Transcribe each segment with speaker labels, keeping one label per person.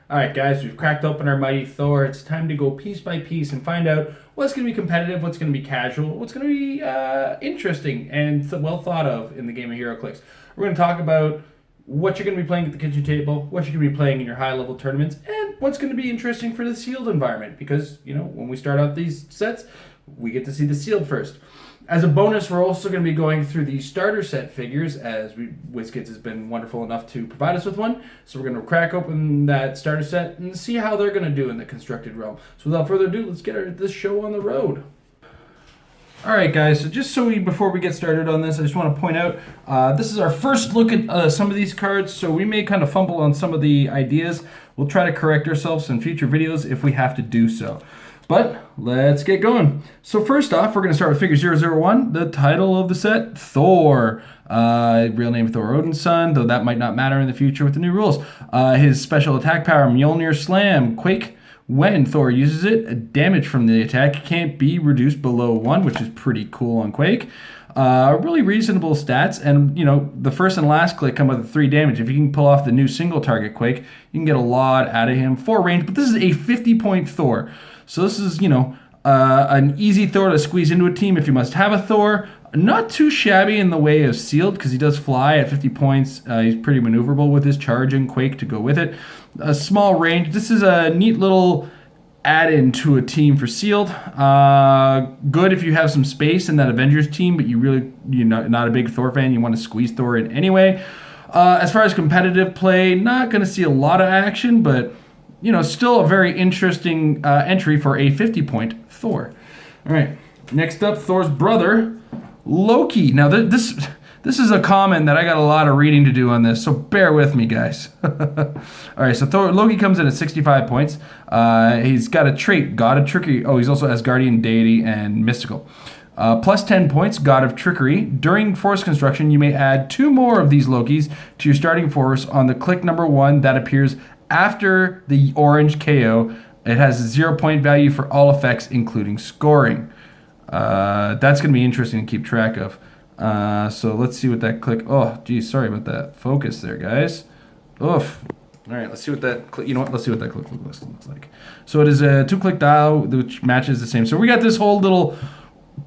Speaker 1: Alright guys, we've cracked open our Mighty Thor. It's time to go piece by piece and find out what's going to be competitive, what's going to be casual, what's going to be interesting and well thought of in the game of Heroclix. We're going to talk about what you're going to be playing at the kitchen table, what you're going to be playing in your high-level tournaments, and what's going to be interesting for the sealed environment. Because, you know, when we start out these sets, we get to see the sealed first. As a bonus, we're also going to be going through the starter set figures, as WizKids has been wonderful enough to provide us with one. So we're going to crack open that starter set and see how they're going to do in the constructed realm. So without further ado, let's get this show on the road. Alright guys, so just before we get started on this, I just want to point out, this is our first look at some of these cards, so we may kind of fumble on some of the ideas. We'll try to correct ourselves in future videos if we have to do so. But let's get going. So first off, we're going to start with figure 001, the title of the set, Thor. Real name Thor Odin's son, though that might not matter in the future with the new rules. His special attack power, Mjolnir Slam, Quake. When Thor uses it, damage from the attack can't be reduced below 1, which is pretty cool on Quake. Really reasonable stats, and you know, the first and last click come with 3 damage. If you can pull off the new single target Quake, you can get a lot out of him for range, but this is a 50-point Thor. So this is, you know, an easy Thor to squeeze into a team if you must have a Thor. Not too shabby in the way of sealed, because he does fly at 50 points. He's pretty maneuverable with his charge and Quake to go with it. A small range. This is a neat little add-in to a team for sealed. Good if you have some space in that Avengers team, but you're not a big Thor fan. You want to squeeze Thor in anyway. As far as competitive play, not going to see a lot of action, but you know, still a very interesting entry for a 50-point Thor. All right, next up, Thor's brother, Loki. Now, this is a common that I got a lot of reading to do on this, so bear with me, guys. All right, so Loki comes in at 65 points. He's got a trait, God of Trickery. Oh, he's also Asgardian, Deity, and Mystical. Plus 10 points, God of Trickery. During force construction, you may add 2 more of these Lokis to your starting force on the click number 1 that appears after the orange KO. It has a 0-point value for all effects, including scoring. That's going to be interesting to keep track of. So let's see what that click... Oh, geez, sorry about that focus there, guys. Oof. All right, let's see what that... You know what? Let's see what that click looks like. So it is a 2-click dial, which matches the same. So we got this whole little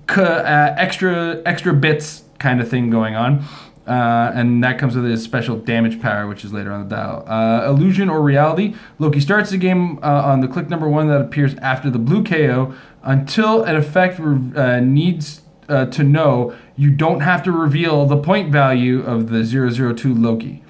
Speaker 1: extra bits kind of thing going on. And that comes with his special damage power, which is later on the dial. Illusion or Reality. Loki starts the game on the click number 1 that appears after the blue KO. Until an effect needs to know, you don't have to reveal the point value of the 002 Loki.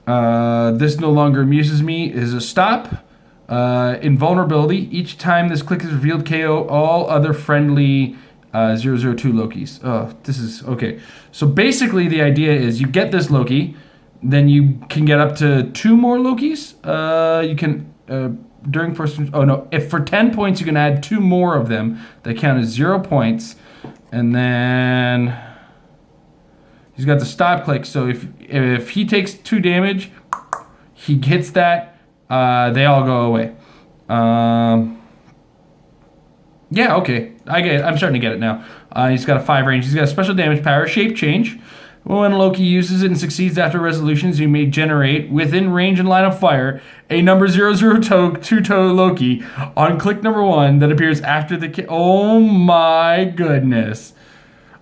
Speaker 1: This no longer amuses me is a stop. Invulnerability. Each time this click is revealed, KO all other friendly 002 Lokis. Oh, this is okay. So basically, the idea is you get this Loki, then you can get up to 2 more Lokis. You can during first. Oh no! If for 10 points, you can add 2 more of them. They count as 0 points, and then he's got the stop click. So if he takes 2 damage, he hits that. They all go away. Yeah, okay. I get it. I'm starting to get it now. He's got a 5 range. He's got a special damage power, shape change. When Loki uses it and succeeds after resolutions, you may generate, within range and line of fire, a number 2-toe Loki on click number 1 that appears after the... Oh my goodness.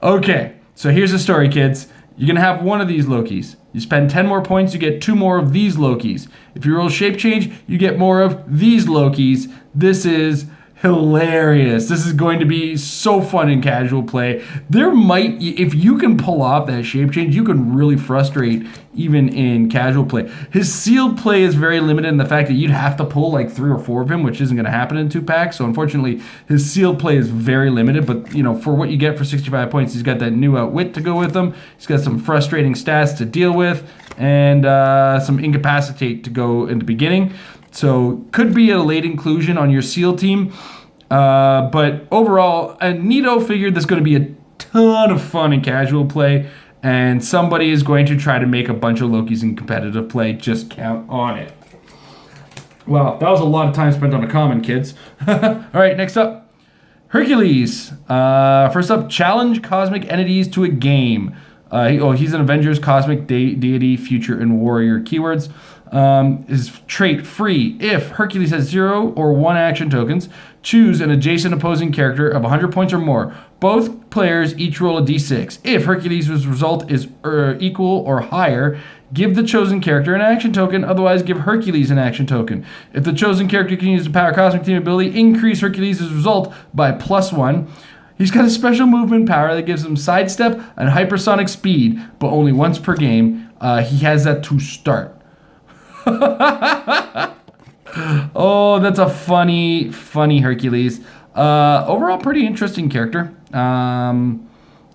Speaker 1: Okay, so here's the story, kids. You're going to have one of these Lokis. You spend 10 more points, you get 2 more of these Lokis. If you roll shape change, you get more of these Lokis. This is hilarious. This is going to be so fun in casual play. If you can pull off that shape change, you can really frustrate even in casual play. His sealed play is very limited in the fact that you'd have to pull like 3 or 4 of him, which isn't going to happen in 2-packs. So unfortunately, his sealed play is very limited. But you know, for what you get for 65 points, he's got that new outwit to go with him. He's got some frustrating stats to deal with, and some incapacitate to go in the beginning. So could be a late inclusion on your SEAL team. But overall, a neato figure that's going to be a ton of fun in casual play. And somebody is going to try to make a bunch of Lokis in competitive play. Just count on it. Well, that was a lot of time spent on a common, kids. All right, next up. Hercules. First up, challenge cosmic entities to a game. He's an Avengers, Cosmic, Deity, Future, and Warrior keywords. His trait free. If Hercules has 0 or 1 action tokens, choose an adjacent opposing character of 100 points or more. Both players each roll a d6. If Hercules' result is equal or higher, give the chosen character an action token, otherwise give Hercules an action token. If the chosen character can use the power cosmic team ability, increase Hercules' result by +1. He's got a special movement power that gives him sidestep and hypersonic speed, but only once per game. He has that to start. Oh, that's a funny Hercules. Overall, pretty interesting character.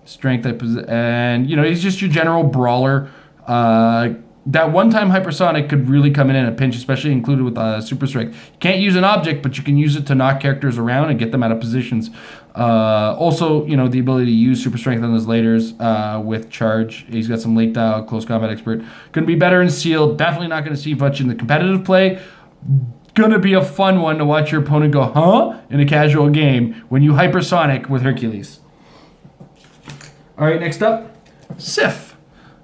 Speaker 1: Strength, and he's just your general brawler. That one-time hypersonic could really come in a pinch, especially included with super strength. You can't use an object, but you can use it to knock characters around and get them out of positions. Also, the ability to use super strength on his laters with charge. He's got some late dial, close combat expert. Going to be better in sealed. Definitely not going to see much in the competitive play. Going to be a fun one to watch your opponent go, huh? In a casual game when you hypersonic with Hercules. All right, next up, Sif.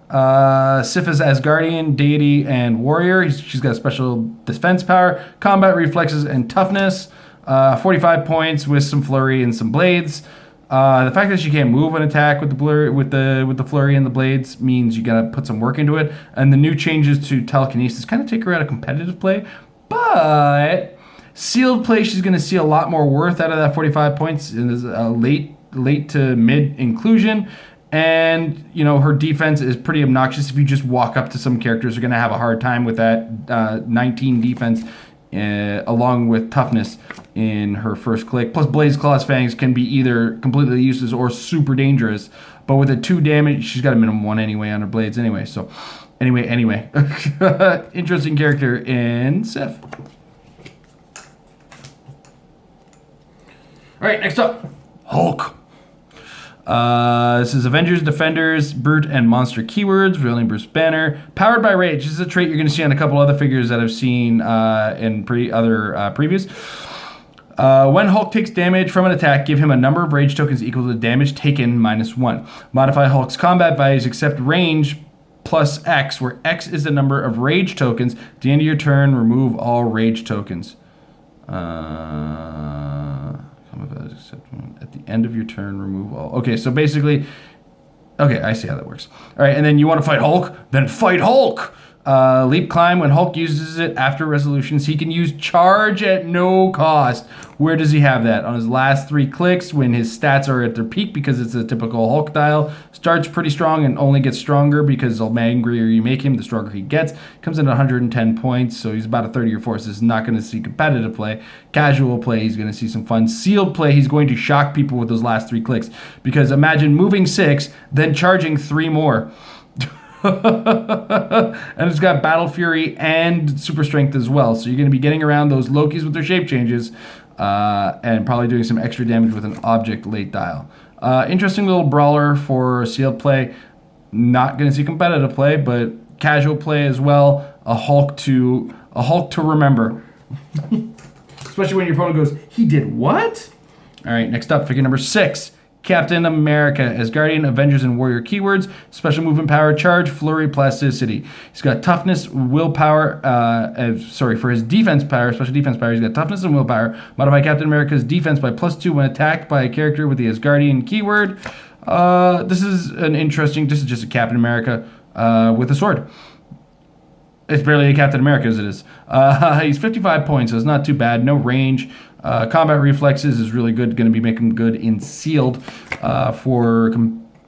Speaker 1: Sif is Asgardian, Deity, and Warrior. She's got special defense power, combat reflexes, and toughness. 45 points with some flurry and some blades. The fact that she can't move an attack with the flurry and the blades means you gotta put some work into it. And the new changes to telekinesis kind of take her out of competitive play, but sealed play, she's gonna see a lot more worth out of that 45 points in this late to mid inclusion. And, her defense is pretty obnoxious. If you just walk up to some characters, you're going to have a hard time with that 19 defense, along with toughness in her first click. Plus, Blaze Claw's Fangs can be either completely useless or super dangerous. But with a 2 damage, she's got a minimum 1 anyway on her blades anyway. So, anyway. Interesting character in Sif. All right, next up, Hulk. This is Avengers, Defenders, Brute, and Monster keywords. Real name Bruce Banner. Powered by Rage. This is a trait you're going to see on a couple other figures that I've seen in previews. When Hulk takes damage from an attack, give him a number of Rage tokens equal to the damage taken -1. Modify Hulk's combat values except range plus X, where X is the number of Rage tokens. At the end of your turn, remove all Rage tokens. At the end of your turn, remove all. Okay, so basically, okay, I see how that works. All right, and then you want to fight Hulk? Then fight Hulk! Leap Climb, when Hulk uses it after resolutions, he can use charge at no cost. Where does he have that? On his last 3 clicks, when his stats are at their peak, because it's a typical Hulk dial. Starts pretty strong and only gets stronger because the angrier you make him, the stronger he gets. Comes in at 110 points, so he's about a 30 or 4. So he's not going to see competitive play. Casual play, he's going to see some fun. Sealed play, he's going to shock people with those last 3 clicks. Because imagine moving 6, then charging 3 more. And it's got Battle Fury and Super Strength as well. So you're going to be getting around those Lokis with their shape changes and probably doing some extra damage with an object late dial. Interesting little brawler for sealed play. Not going to see competitive play, but casual play as well. A Hulk to remember. Especially when your opponent goes, he did what? All right, next up, figure number 6. Captain America, Asgardian, Avengers, and Warrior keywords. Special movement power, charge, flurry, plasticity. He's got toughness, willpower, for his defense power, special defense power, he's got toughness and willpower. Modify Captain America's defense by +2 when attacked by a character with the Asgardian keyword. This is just a Captain America with a sword. It's barely a Captain America as it is. He's 55 points, so it's not too bad. No range. Combat reflexes is really good. Going to be making good in sealed. For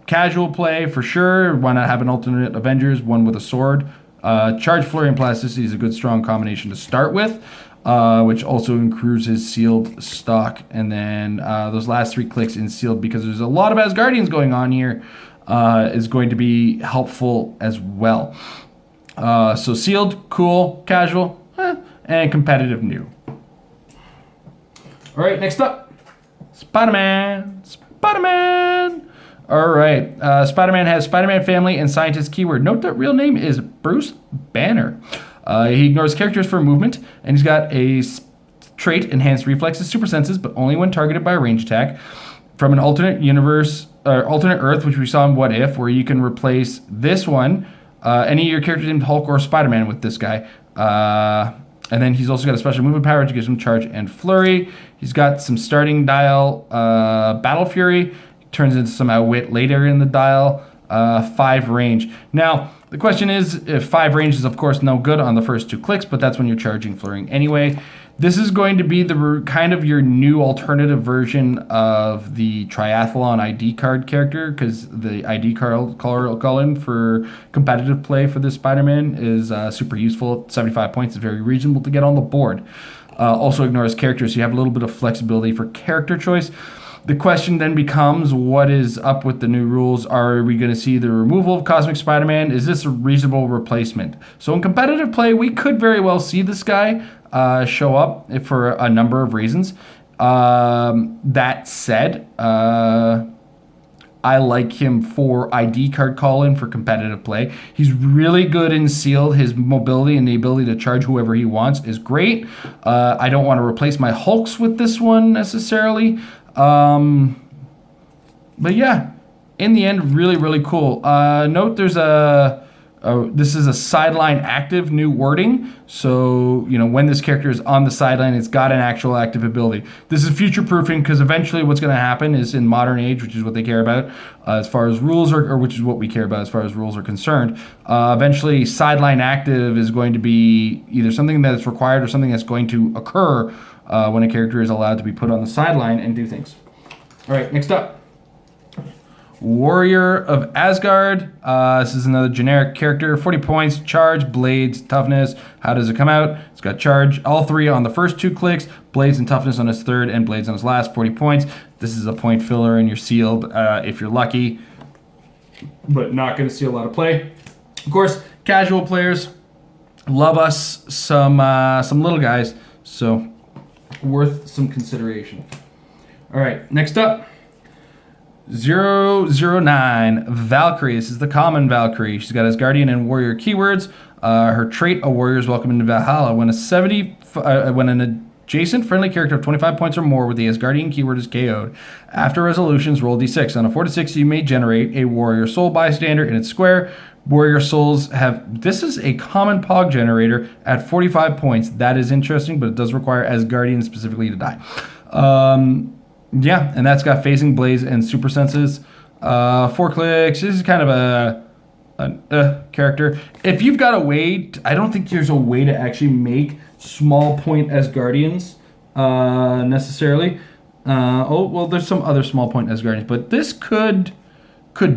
Speaker 1: casual play, for sure. Why not have an alternate Avengers, one with a sword? Charge, flurry, and plasticity is a good strong combination to start with, which also improves his sealed stock. And then those last 3 clicks in sealed, because there's a lot of Asgardians going on here, is going to be helpful as well. So sealed, cool, casual, and competitive new. All right, next up, Spider-Man. All right, Spider-Man has Spider-Man family and scientist keyword. Note that real name is Bruce Banner. He ignores characters for movement, and he's got a trait, enhanced reflexes, super senses, but only when targeted by a range attack. From an alternate universe, alternate Earth, which we saw in What If, where you can replace this one, any of your characters named Hulk or Spider-Man with this guy. And then he's also got a special movement power, which gives him charge and flurry. He's got some starting dial battle fury. Turns into some outwit later in the dial. 5 range. Now, the question is, if 5 range is of course no good on the first 2 clicks, but that's when you're charging flurrying anyway. This is going to be the kind of your new alternative version of the triathlon ID card character, because the ID card column for competitive play for this Spider-Man is super useful. 75 points is very reasonable to get on the board. Also ignores characters, so you have a little bit of flexibility for character choice. The question then becomes, what is up with the new rules? Are we going to see the removal of Cosmic Spider-Man? Is this a reasonable replacement? So in competitive play, we could very well see this guy show up for a number of reasons. That said, I like him for ID card call-in for competitive play. He's really good in sealed. His mobility and the ability to charge whoever he wants is great. I don't want to replace my Hulks with this one necessarily. But yeah, in the end, really, really cool. Note there's this is a sideline active new wording. So, you know, when this character is on the sideline, it's got an actual active ability. This is future proofing, because eventually what's going to happen is in modern age, which is what they care about as far as rules are, or which is what we care about as far as rules are concerned. Eventually sideline active is going to be either something that's required or something that's going to occur when a character is allowed to be put on the sideline and do things. All right, next up. Warrior of Asgard. This is another generic character. 40 points, charge, blades, toughness. How does it come out? It's got charge, all 3 on the first 2 clicks, blades and toughness on his third, and blades on his last, 40 points. This is a point filler and you're sealed if you're lucky, but not going to see a lot of play. Of course, casual players love us some little guys, so worth some consideration. All right, next up. 009 Valkyrie. This is the common Valkyrie. She's got Asgardian and Warrior keywords. Her trait, a warrior is welcome into Valhalla. When an adjacent friendly character of 25 points or more with the Asgardian keyword is KO'd. After resolutions, roll d6. On a 4 to 6, you may generate a warrior soul bystander in its square. Warrior souls have... This is a common POG generator at 45 points. That is interesting, but it does require Asgardian specifically to die. Yeah, and that's got phasing, blaze, and super senses. 4 clicks. This is kind of a character. If you've got a way, I don't think there's a way to actually make small point Asgardians necessarily. There's some other small point Asgardians, but this could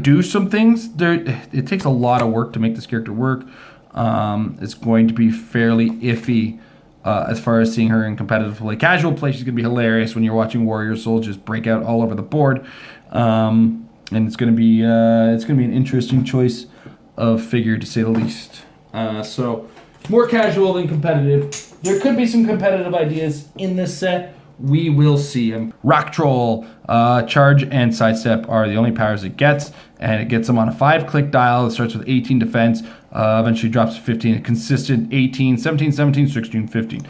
Speaker 1: do some things. It takes a lot of work to make this character work. It's going to be fairly iffy. As far as seeing her in competitive play. Casual play, she's going to be hilarious when you're watching Warrior Soul just break out all over the board. And it's going to be an interesting choice of figure, to say the least. So, more casual than competitive. There could be some competitive ideas in this set. We will see them. Rock Troll, charge and sidestep are the only powers it gets, and it gets them on a 5-click dial. It starts with 18 defense, eventually drops to 15, a consistent 18, 17, 17, 16, 15.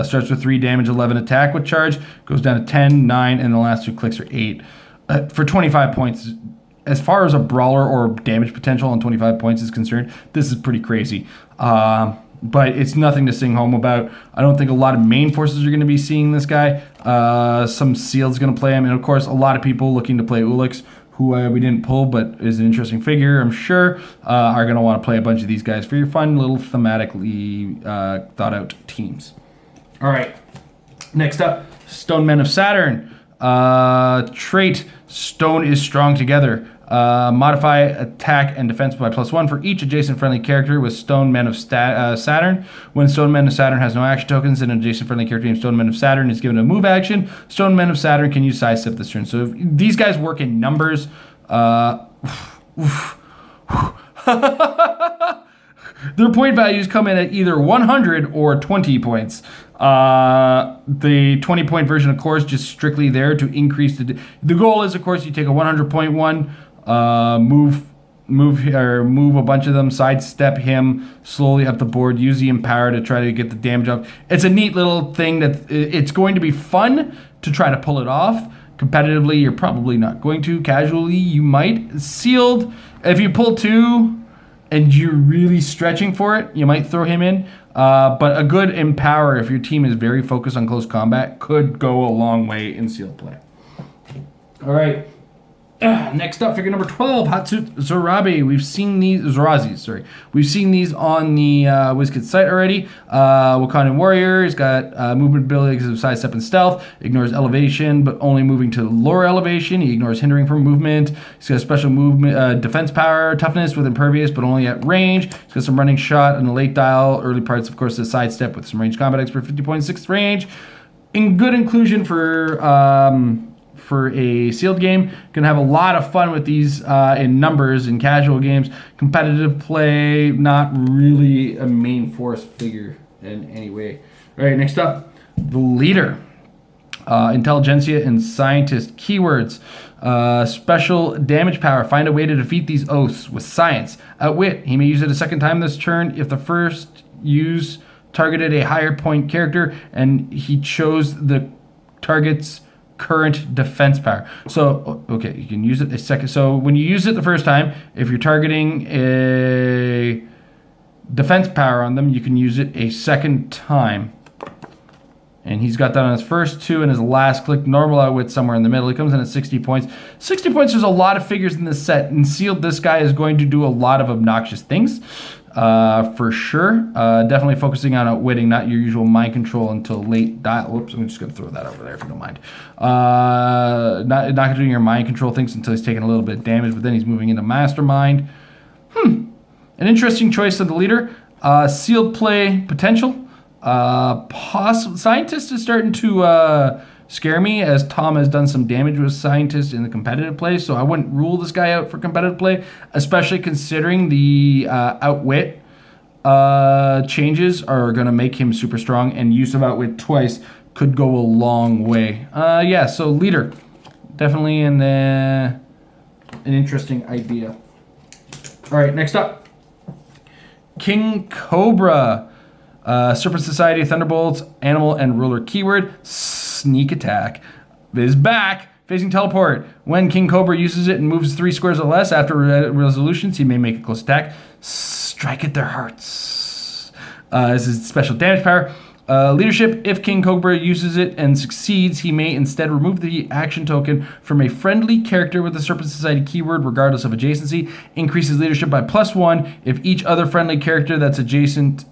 Speaker 1: Starts with 3 damage, 11 attack with charge, goes down to 10, 9, and the last 2 clicks are 8. For 25 points, as far as a brawler or damage potential on 25 points is concerned, this is pretty crazy. But it's nothing to sing home about. I don't think a lot of main forces are going to be seeing this guy. Some sealed's going to play him. And, of course, a lot of people looking to play Ulix, who we didn't pull but is an interesting figure, I'm sure, are going to want to play a bunch of these guys for your fun little thematically thought-out teams. All right. Next up, Stone Men of Saturn. Trait, Stone is strong together. Modify attack and defense by +1 for each adjacent friendly character with Stone Men of Saturn. When Stone Men of Saturn has no action tokens, an adjacent friendly character named Stone Men of Saturn is given a move action. Stone Men of Saturn can use sidestep this turn. So if these guys work in numbers. Their point values come in at either 100 or 20 points. The 20-point version, of course, just strictly there to increase the goal is, of course, you take a 100-point one, move a bunch of them, sidestep him slowly up the board, use the empower to try to get the damage off. It's a neat little thing that it's going to be fun to try to pull it off. Competitively, you're probably not going to. Casually, you might. Sealed, if you pull 2 and you're really stretching for it, you might throw him in. But a good Empower, if your team is very focused on close combat, could go a long way in sealed play. All right. Next up, figure number 12, Hatsut Zorabi. We've seen these, Zorazis, sorry. We've seen these on the WizKids site already. Wakandan Warrior, he's got movement ability because of sidestep and stealth, ignores elevation, but only moving to lower elevation. He ignores hindering from movement. He's got a special movement, defense power, toughness with impervious, but only at range. He's got some running shot in the late dial, early parts, of course, the sidestep with some range combat expert, 50.6 range. In good inclusion for a sealed game. Gonna have a lot of fun with these in numbers in casual games. Competitive play, not really a main force figure in any way. All right, next up, the leader. Intelligentsia and scientist keywords. Special damage power. Find a way to defeat these oaths with science. Outwit. He may use it a second time this turn if the first use targeted a higher point character and he chose the target's current defense power. So, okay, you can use it a second. So when you use it the first time, if you're targeting a defense power on them, you can use it a second time. And he's got that on his first 2 and his last click. Normal outwit somewhere in the middle. He comes in at 60 points. 60 points, there's a lot of figures in this set. And sealed, this guy is going to do a lot of obnoxious things. For sure. Definitely focusing on outwitting, not your usual mind control until late dial. Whoops, I'm just going to throw that over there if you don't mind. Not doing your mind control things until he's taking a little bit of damage, but then he's moving into Mastermind. An interesting choice of the leader. Sealed play potential. Scientist is starting to scare me, as Tom has done some damage with Scientist in the competitive play, so I wouldn't rule this guy out for competitive play, especially considering the outwit changes are going to make him super strong, and use of outwit twice could go a long way. Yeah, so leader, definitely an interesting idea. All right, next up, King Cobra. Serpent Society, Thunderbolts, Animal, and Ruler keyword. Sneak attack is back. Facing teleport. When King Cobra uses it and moves 3 squares or less after resolutions, he may make a close attack. Strike at their hearts. This is special damage power. Leadership. If King Cobra uses it and succeeds, he may instead remove the action token from a friendly character with the Serpent Society keyword, regardless of adjacency. Increases leadership by +1 if each other friendly character that's adjacent.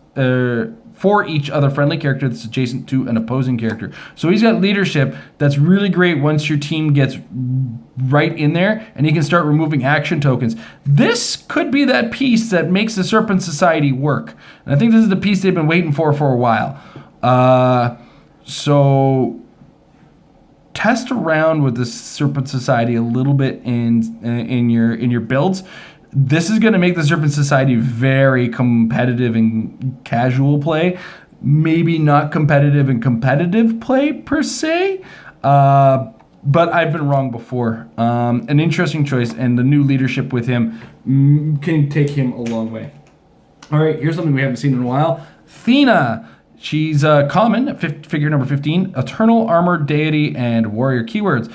Speaker 1: For each other friendly character that's adjacent to an opposing character. So he's got leadership that's really great once your team gets right in there, and he can start removing action tokens. This could be that piece that makes the Serpent Society work. And I think this is the piece they've been waiting for a while. So test around with the Serpent Society a little bit in your builds. This is going to make the Serpent Society very competitive in casual play. Maybe not competitive in competitive play per se, but I've been wrong before. An interesting choice, and the new leadership with him can take him a long way. All right, here's something we haven't seen in a while. Thena. She's common, figure number 15, Eternal Armor, Deity, and Warrior keywords.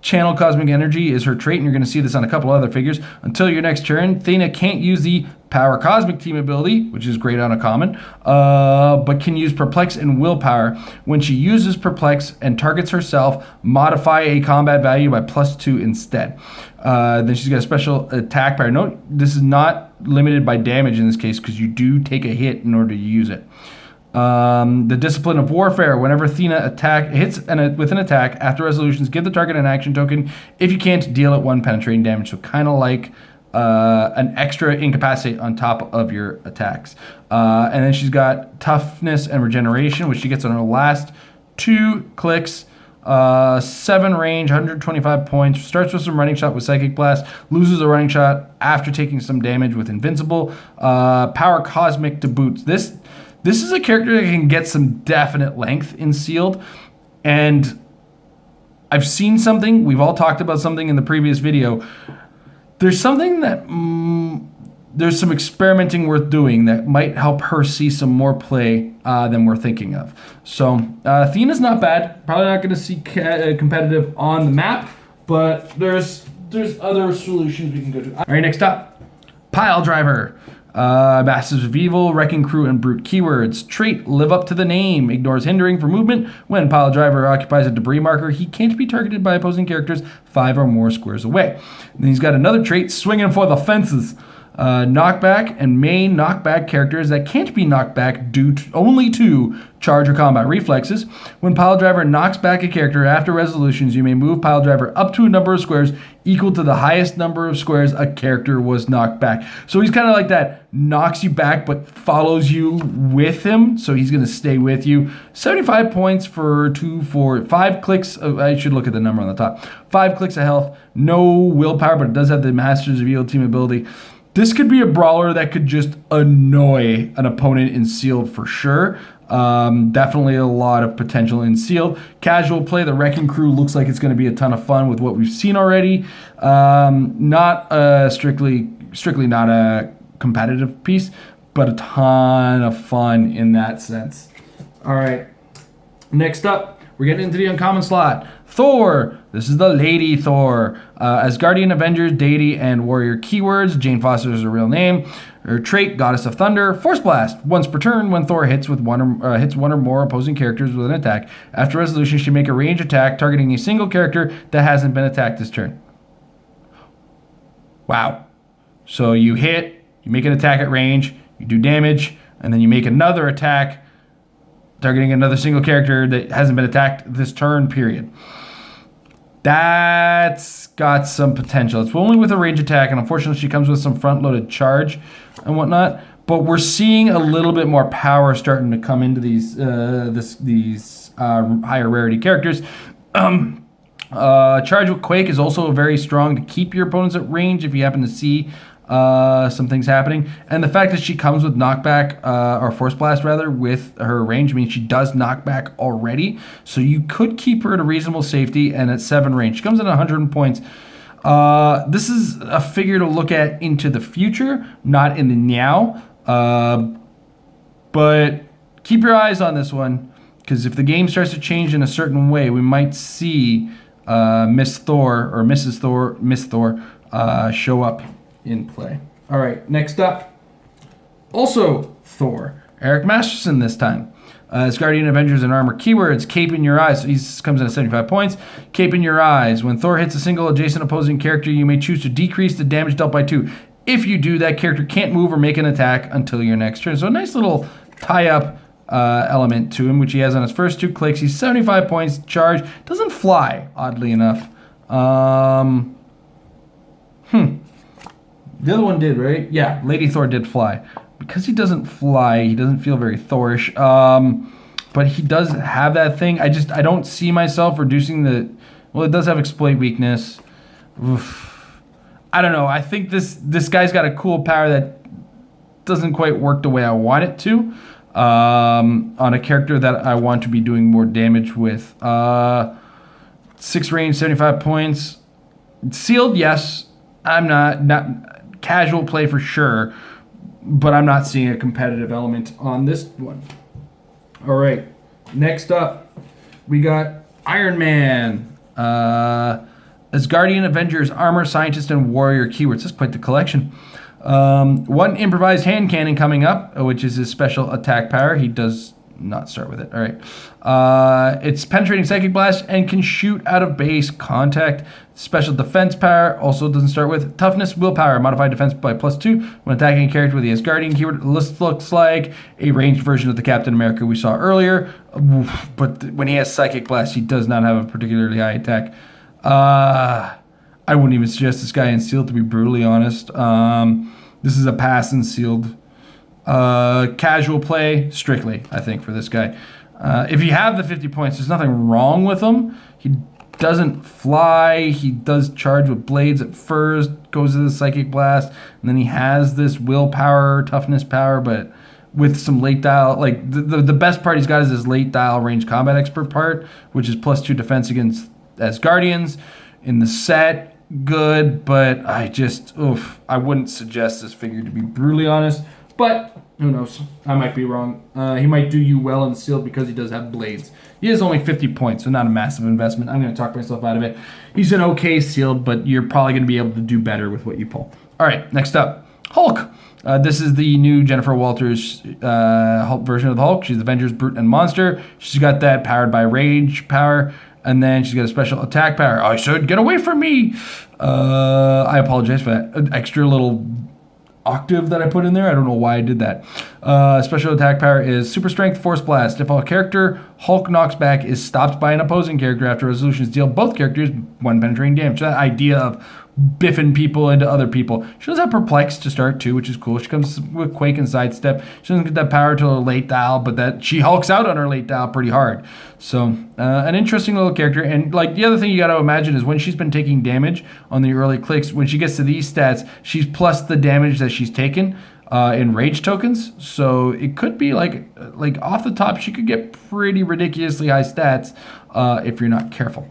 Speaker 1: Channel Cosmic Energy is her trait, and you're going to see this on a couple other figures. Until your next turn, Thena can't use the Power Cosmic Team ability, which is great on a common, but can use Perplex and Willpower. When she uses Perplex and targets herself, modify a combat value by +2 instead. Then she's got a special attack power. Note, this is not limited by damage in this case, because you do take a hit in order to use it. The Discipline of Warfare. Whenever Thena hits with an attack after resolutions, give the target an action token. If you can't, deal it 1 penetrating damage. So kind of like an extra incapacitate on top of your attacks. And then she's got Toughness and Regeneration, which she gets on her last 2 clicks. 7 range, 125 points. Starts with some running shot with Psychic Blast. Loses a running shot after taking some damage with Invincible. Power Cosmic to boot. This is a character that can get some definite length in sealed, and I've seen something, we've all talked about something in the previous video. There's something that there's some experimenting worth doing that might help her see some more play than we're thinking of. So Athena's not bad. Probably not going to see competitive on the map, but there's other solutions we can go to. All right, next up, Piledriver. Masters of Evil, Wrecking Crew, and Brute keywords. Trait, live up to the name. Ignores hindering for movement. When Piledriver occupies a debris marker, he can't be targeted by opposing characters 5 or more squares away. And then he's got another trait, swinging for the fences. Knockback and main knockback characters that can't be knocked back due only to charge or combat reflexes. When Piledriver knocks back a character after resolutions, you may move Piledriver up to a number of squares equal to the highest number of squares a character was knocked back. So he's kind of like that, knocks you back but follows you with him, so he's going to stay with you. 75 points for 2, 4, 5 clicks. I should look at the number on the top. 5 clicks of health, no willpower, but it does have the Masters of Evil team ability. This could be a brawler that could just annoy an opponent in sealed for sure. Definitely a lot of potential in sealed. Casual play, the Wrecking Crew looks like it's going to be a ton of fun with what we've seen already. Not strictly not a competitive piece, but a ton of fun in that sense. All right, next up, we're getting into the uncommon slot. Thor. This is the Lady Thor. Asgardian Avengers, Deity, and Warrior keywords. Jane Foster is her real name. Her trait, Goddess of Thunder. Force Blast. Once per turn, when Thor hits one or more opposing characters with an attack. After resolution, she make a range attack targeting a single character that hasn't been attacked this turn. Wow. So you hit, you make an attack at range, you do damage, and then you make another attack targeting another single character that hasn't been attacked this turn, period. That's got some potential. It's only with a range attack, and unfortunately she comes with some front-loaded charge and whatnot, but we're seeing a little bit more power starting to come into these higher rarity characters. Charge with Quake is also very strong to keep your opponents at range if you happen to see some things happening. And the fact that she comes with knockback, or Force Blast rather, with her range means she does knockback already. So you could keep her at a reasonable safety and at 7 range. She comes at 100 points. This is a figure to look at into the future, not in the now. But keep your eyes on this one, because if the game starts to change in a certain way, we might see Miss Thor or Mrs. Thor, Miss Thor show up in play. All right, next up, also Thor. Erik Masterson this time. Asgardian Avengers and Armor keywords. Cape in your eyes. So he comes in at 75 points. Cape in your eyes. When Thor hits a single adjacent opposing character, you may choose to decrease the damage dealt by 2. If you do, that character can't move or make an attack until your next turn. So a nice little tie-up element to him, which he has on his first 2 clicks. He's 75 points. Charge. Doesn't fly, oddly enough. The other one did, right? Yeah, Lady Thor did fly. Because he doesn't fly, he doesn't feel very Thorish. But he does have that thing. I don't see myself reducing the... Well, it does have exploit weakness. Oof. I don't know. I think this guy's got a cool power that doesn't quite work the way I want it to. On a character that I want to be doing more damage with. 6 range, 75 points. Sealed, yes. I'm not casual play for sure, but I'm not seeing a competitive element on this one. All right, next up, we got Iron Man, Asgardian Avengers, Armor, Scientist, and Warrior keywords. That's quite the collection. 1 improvised hand cannon coming up, which is his special attack power. He does not start with it. All right. It's penetrating psychic blast and can shoot out of base contact. Special defense power also doesn't start with toughness, willpower, modified defense by +2 when attacking a character with the Asgardian keyword. This looks like a ranged version of the Captain America we saw earlier, but when he has psychic blast, he does not have a particularly high attack. I wouldn't even suggest this guy in sealed, to be brutally honest. This is a pass in sealed. Casual play, strictly, I think, for this guy. If you have the 50 points, there's nothing wrong with him. He doesn't fly. He does charge with blades at first, goes to the psychic blast, and then he has this willpower, toughness power, but with some late dial. Like, the best part he's got is his late dial range combat expert part, which is +2 defense against Asgardians. In the set, good, but I wouldn't suggest this figure, to be brutally honest. But who knows? I might be wrong. He might do you well in sealed because he does have blades. He is only 50 points, so not a massive investment. I'm going to talk myself out of it. He's an okay sealed, but you're probably going to be able to do better with what you pull. All right, next up, Hulk. This is the new Jennifer Walters Hulk version of the Hulk. She's Avengers Brute and Monster. She's got that powered by rage power. And then she's got a special attack power. I said, get away from me. I apologize for that extra little octave that I put in there. I don't know why I did that. Special attack power is Super Strength Force Blast. If a character Hulk knocks back is stopped by an opposing character after resolutions, deal both characters 1 penetrating damage. So that idea of biffing people into other people. She does have Perplex to start too, which is cool. She comes with Quake and Sidestep. She doesn't get that power till her late dial, but that she hulks out on her late dial pretty hard. So an interesting little character. And like the other thing you got to imagine is when she's been taking damage on the early clicks, when she gets to these stats, she's plus the damage that she's taken in rage tokens. So it could be like off the top, she could get pretty ridiculously high stats if you're not careful.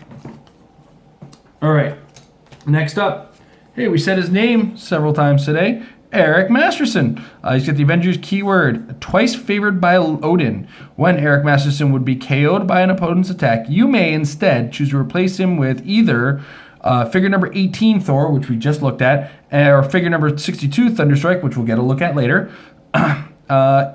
Speaker 1: All right. Next up, hey, we said his name several times today, Erik Masterson. He's got the Avengers keyword, twice favored by Odin. When Erik Masterson would be KO'd by an opponent's attack, you may instead choose to replace him with either figure number 18 Thor, which we just looked at, or figure number 62 Thunderstrike, which we'll get a look at later.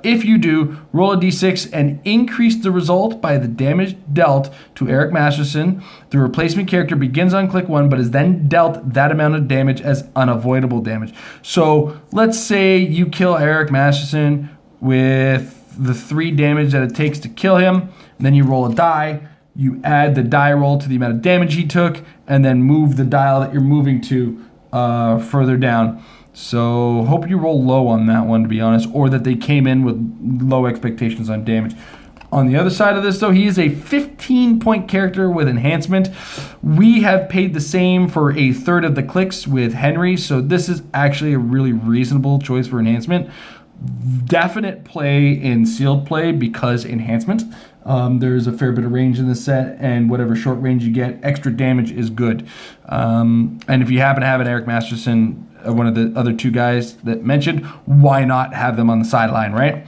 Speaker 1: If you do, roll a d6 and increase the result by the damage dealt to Erik Masterson. The replacement character begins on click 1, but is then dealt that amount of damage as unavoidable damage. So let's say you kill Erik Masterson with the 3 damage that it takes to kill him, and then you roll a die. You add the die roll to the amount of damage he took, and then move the dial that you're moving to further down. So hope you roll low on that one, to be honest, or that they came in with low expectations on damage. On the other side of this, though, he is a 15-point character with enhancement. We have paid the same for a third of the clicks with Henry, so this is actually a really reasonable choice for enhancement. Definite play in sealed play because enhancement. There's a fair bit of range in this set, and whatever short range you get, extra damage is good. And if you happen to have an Erik Masterson, one of the other 2 guys that mentioned, why not have them on the sideline, right?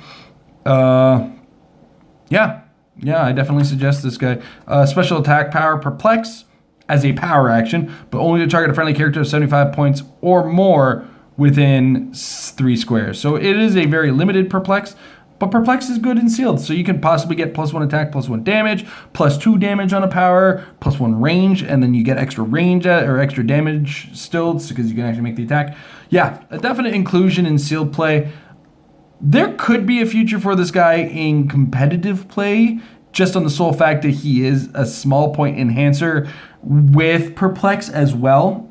Speaker 1: Yeah, I definitely suggest this guy. Special attack power, Perplex, as a power action, but only to target a friendly character of 75 points or more within 3 squares. So it is a very limited Perplex, but Perplex is good in sealed, so you can possibly get +1 attack, +1 damage, +2 damage on a power, +1 range, and then you get extra range or extra damage still because you can actually make the attack. Yeah, a definite inclusion in sealed play. There could be a future for this guy in competitive play, just on the sole fact that he is a small point enhancer with Perplex as well.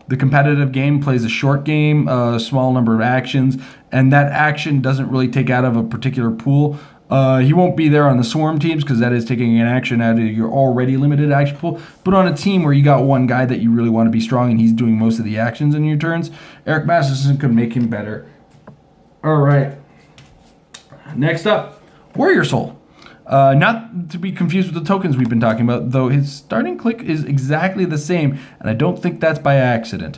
Speaker 1: The competitive game plays a short game, a small number of actions, and that action doesn't really take out of a particular pool. He won't be there on the swarm teams because that is taking an action out of your already limited action pool. But on a team where you got one guy that you really want to be strong and he's doing most of the actions in your turns, Erik Masterson could make him better. All right. Next up, Warrior Soul. Not to be confused with the tokens we've been talking about, though his starting click is exactly the same, and I don't think that's by accident.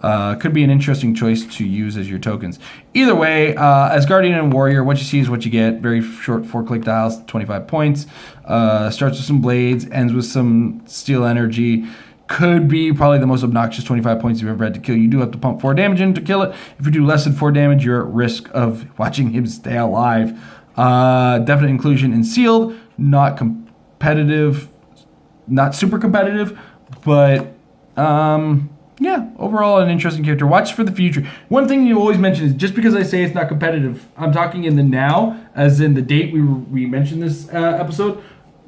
Speaker 1: Could be an interesting choice to use as your tokens. Either way, Asgardian and Warrior, what you see is what you get. Very short 4-click dials, 25 points. Starts with some blades, ends with some steel energy. Could be probably the most obnoxious 25 points you've ever had to kill. You do have to pump 4 damage in to kill it. If you do less than 4 damage, you're at risk of watching him stay alive. Definite inclusion in sealed, not competitive, not super competitive, but yeah, overall an interesting character. Watch for the future. One thing you always mention is just because I say it's not competitive, I'm talking in the now, as in the date we mentioned this episode.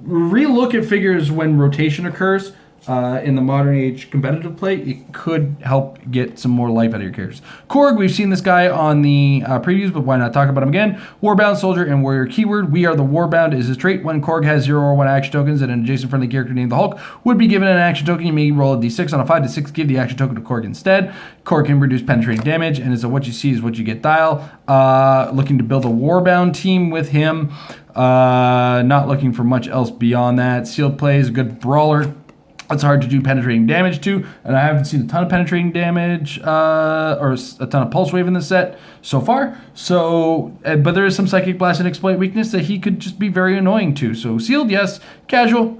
Speaker 1: Relook at figures when rotation occurs. In the modern age competitive play, it could help get some more life out of your characters. Korg, we've seen this guy on the previews, but why not talk about him again? Warbound Soldier and Warrior keyword. We are the Warbound is his trait. When Korg has 0 or 1 action tokens and an adjacent friendly character named the Hulk would be given an action token, you may roll a d6 on a 5 to 6, give the action token to Korg instead. Korg can reduce penetrating damage, and so what you see is what you get dial. Looking to build a Warbound team with him. Not looking for much else beyond that. Sealed play is a good brawler. It's hard to do penetrating damage to, and I haven't seen a ton of penetrating damage or a ton of pulse wave in this set so far. So, but there is some psychic blast and exploit weakness that he could just be very annoying to. So sealed, yes. Casual,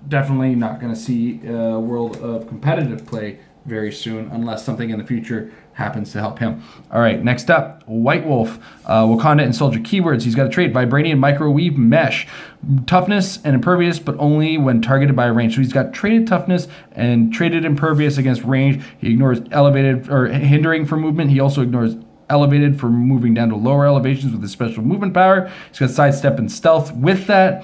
Speaker 1: definitely not going to see a world of competitive play very soon, unless something in the future happens to help him. All right, next up, White Wolf, Wakanda and Soldier keywords. He's got a trait, Vibranium Microweave Mesh, toughness and impervious, but only when targeted by a range. So he's got traded toughness and traded impervious against range. He ignores elevated or hindering for movement. He also ignores elevated for moving down to lower elevations with his special movement power. He's got sidestep and stealth with that.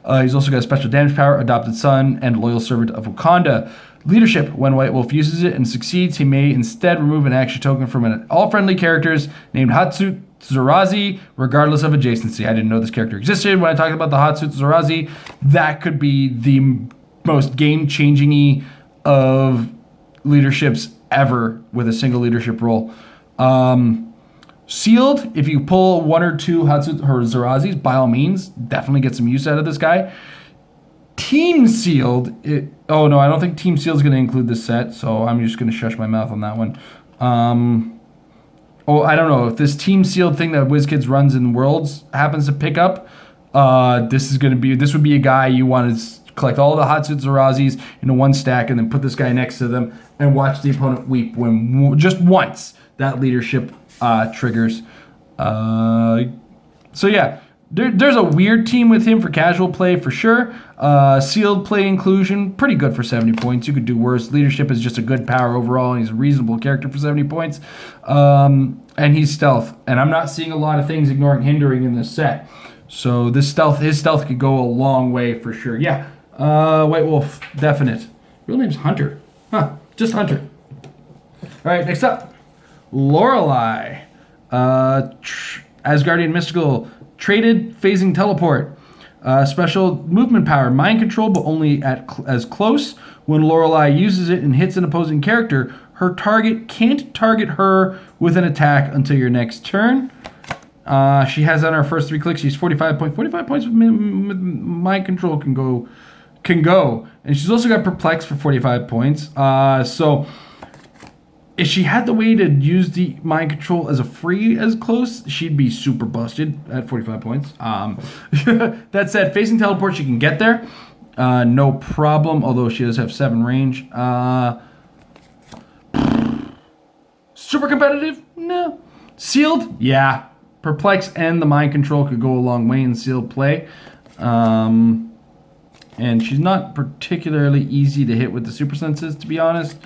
Speaker 1: He's also got a special damage power, Adopted Son, and Loyal Servant of Wakanda. Leadership, when White Wolf uses it and succeeds, he may instead remove an action token from all friendly characters named Hatsut Zurazi, regardless of adjacency. I didn't know this character existed when I talked about the Hatsut Zurazi. That could be the most game-changing of leaderships ever with a single leadership role. Sealed, if you pull one or two Hatsut or Zurazis, by all means, definitely get some use out of this guy. Team Sealed, I don't think Team Sealed is going to include this set, so I'm just going to shush my mouth on that one. I don't know if this Team Sealed thing that WizKids runs in Worlds happens to pick up. This would be a guy you want to collect all the Hatsut Zurazis into one stack and then put this guy next to them and watch the opponent weep when just once that leadership triggers. So yeah. There's a weird team with him for casual play for sure. Sealed play inclusion, pretty good for 70 points. You could do worse. Leadership is just a good power overall, and he's a reasonable character for 70 points. And he's stealth. And I'm not seeing a lot of things ignoring hindering in this set. So his stealth could go a long way for sure. Yeah, White Wolf, definite. Real name's Hunter. Just Hunter. All right, next up, Lorelei. Asgardian Mystical. Traded phasing teleport. Special movement power. Mind control, but only as close. When Lorelei uses it and hits an opposing character, her target can't target her with an attack until your next turn. She has on her first 3 clicks. She's 45 points. 45 points with mind control can go. And she's also got perplex for 45 points. So if she had the way to use the mind control as a free as close, she'd be super busted at 45 points. That said, phasing teleport, she can get there. No problem, although she does have 7 range. Super competitive? No. Sealed? Yeah. Perplex and the mind control could go a long way in sealed play. And she's not particularly easy to hit with the super senses, to be honest.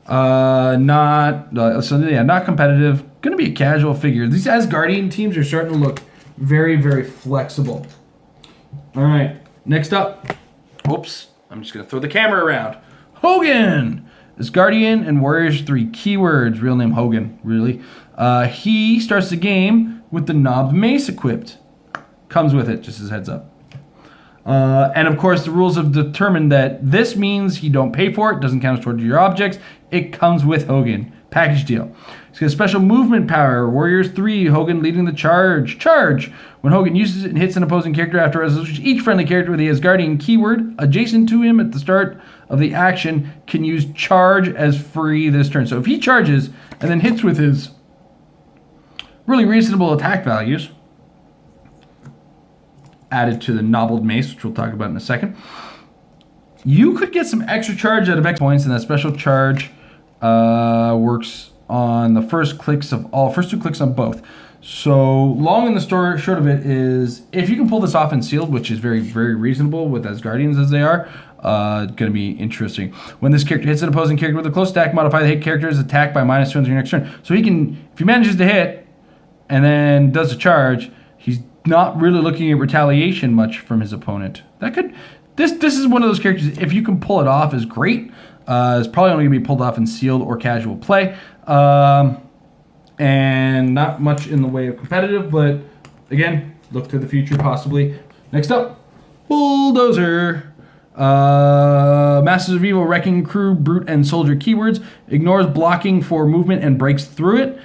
Speaker 1: Not competitive. Gonna be a casual figure. These Asgardian teams are starting to look very, very flexible. All right, next up. Whoops, I'm just gonna throw the camera around. Hogan, Asgardian and Warriors 3 keywords. Real name Hogan, really. He starts the game with the knobbed mace equipped. Comes with it, just as a heads up. And of course, the rules have determined that this means you don't pay for it, doesn't count towards your objects. It comes with Hogan. Package deal. He's got a special movement power. Warriors 3, Hogan leading the charge. Charge! When Hogan uses it and hits an opposing character after resolution, each friendly character with the Asgardian keyword adjacent to him at the start of the action can use charge as free this turn. So if he charges and then hits with his really reasonable attack values, added to the knobbled mace, which we'll talk about in a second, you could get some extra charge out of X points, and that special charge works on the first 2 clicks on both. So long and the short of it is, if you can pull this off in sealed, which is very, very reasonable with Asgardians as they are, going to be interesting. When this character hits an opposing character with a close attack, modify the hit character's attack by -2 on your next turn. So he can, if he manages to hit and then does a charge, he's not really looking at retaliation much from his opponent. This is one of those characters, if you can pull it off, is great. It's probably only going to be pulled off in sealed or casual play. And not much in the way of competitive, but again, look to the future possibly. Next up, Bulldozer. Masters of Evil, Wrecking Crew, Brute, and Soldier keywords. Ignores blocking for movement and breaks through it.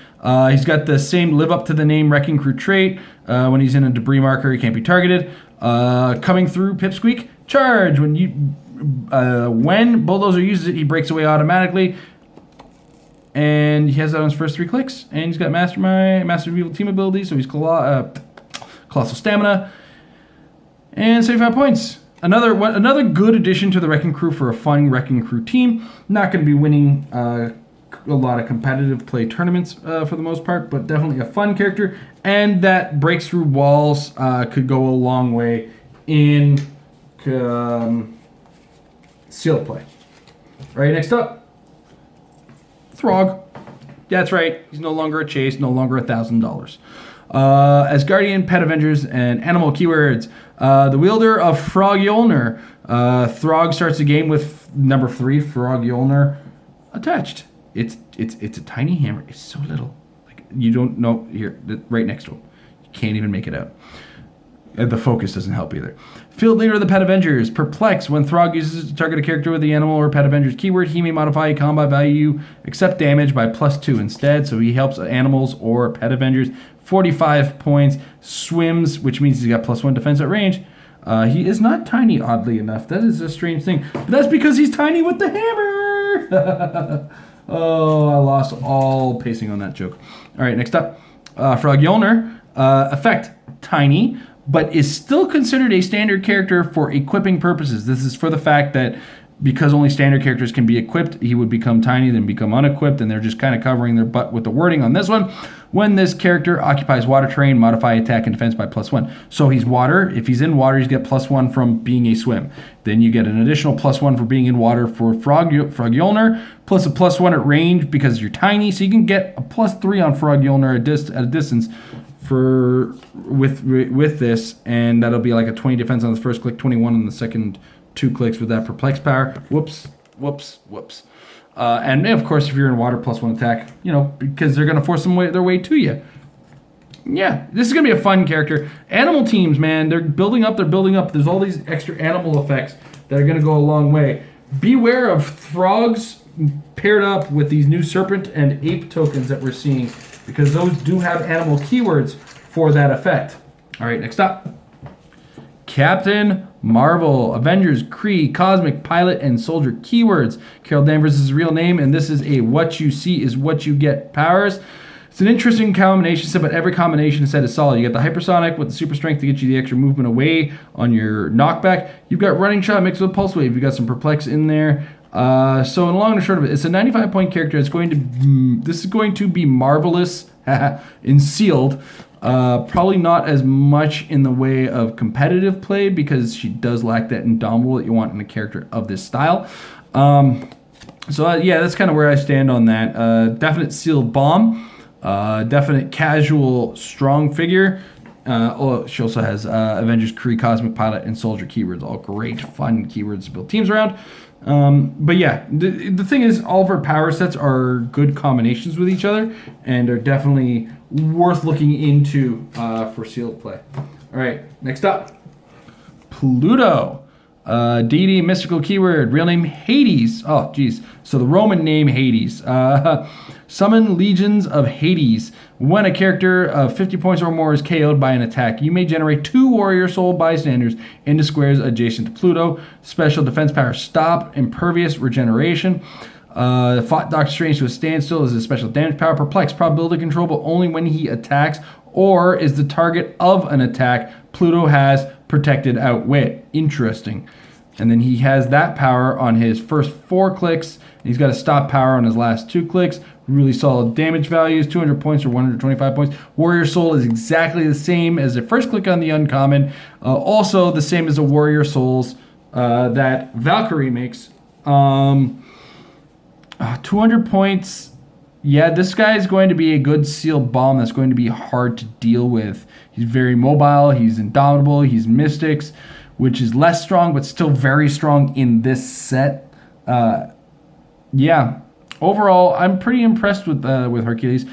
Speaker 1: He's got the same live up to the name Wrecking Crew trait. When he's in a debris marker, he can't be targeted. Coming through, Pipsqueak. Charge. When when Bulldozer uses it, he breaks away automatically. And he has that on his first 3 clicks. And he's got Master of Evil team ability, so he's Colossal Stamina. And 75 points. Another good addition to the Wrecking Crew for a fun Wrecking Crew team. Not going to be winning a lot of competitive play tournaments for the most part, but definitely a fun character. And that breaks through walls could go a long way in sealed play. All right, next up. Throg. That's right. He's no longer a chase, no longer $1,000. Asgardian, Pet Avengers, and Animal keywords. The wielder of Frog Yolner. Throg starts the game with number 3, Frog Yolner, attached. It's a tiny hammer. It's so little. Like, you don't know. Here, right next to him. You can't even make it out. The focus doesn't help either. Field leader of the Pet Avengers. Perplex. When Throg uses to target a character with the animal or Pet Avengers keyword, he may modify a combat value except damage by +2 instead. So he helps animals or Pet Avengers. 45 points. Swims, which means he's got +1 defense at range. He is not tiny, oddly enough. That is a strange thing. But that's because he's tiny with the hammer. Oh, I lost all pacing on that joke. All right, next up. Frog Yolner. Effect. Tiny, but is still considered a standard character for equipping purposes. This is for the fact that because only standard characters can be equipped, he would become tiny, then become unequipped, and they're just kind of covering their butt with the wording on this one. When this character occupies water terrain, modify attack and defense by +1. So he's water. If he's in water, he's got +1 from being a swim. Then you get an additional +1 for being in water for Frog Yolner, plus a +1 at range because you're tiny. So you can get a +3 on Frog Yolner at a distance with this, and that'll be like a 20 defense on the first click, 21 on the second 2 clicks with that perplex power. Whoops. And of course, if you're in water, +1 attack, because they're going to force their way to you. Yeah, this is going to be a fun character. Animal teams, man, they're building up. There's all these extra animal effects that are going to go a long way. Beware of Throgs paired up with these new Serpent and Ape tokens that we're seeing, because those do have animal keywords for that effect. All right, next up. Captain Marvel, Avengers, Kree, Cosmic, Pilot, and Soldier keywords. Carol Danvers is his real name, and this is a what you see is what you get powers. It's an interesting combination set, but every combination set is solid. You got the Hypersonic with the Super Strength to get you the extra movement away on your knockback. You've got Running Shot mixed with Pulse Wave. You've got some Perplex in there. So in long and short of it, it's a 95-point character. This is going to be marvelous in sealed. Probably not as much in the way of competitive play because she does lack that indomitable that you want in a character of this style. Yeah, that's kind of where I stand on that. Definite sealed bomb. Definite casual strong figure. She also has Avengers, Kree, Cosmic, Pilot, and Soldier keywords. All great, fun keywords to build teams around. But yeah, the thing is, all of our power sets are good combinations with each other and are definitely worth looking into for sealed play. All right, next up, Pluto. Deity, mystical keyword, real name Hades. Oh, geez. So the Roman name Hades. Summon legions of Hades. When a character of 50 points or more is KO'd by an attack, you may generate 2 warrior soul bystanders into squares adjacent to Pluto. Special defense power, stop, impervious, regeneration. Fought Doctor Strange to a standstill is a special damage power. Perplex, probability control, but only when he attacks or is the target of an attack. Pluto has protected outwit. Interesting. And then he has that power on his first 4 clicks. And he's got a stop power on his last 2 clicks. Really solid damage values, 200 points or 125 points. Warrior Soul is exactly the same as the first click on the uncommon. Also the same as the Warrior Souls that Valkyrie makes. 200 points. Yeah, this guy is going to be a good sealed bomb that's going to be hard to deal with. He's very mobile. He's indomitable. He's Mystics, which is less strong, but still very strong in this set. Yeah. Overall, I'm pretty impressed with Hercules,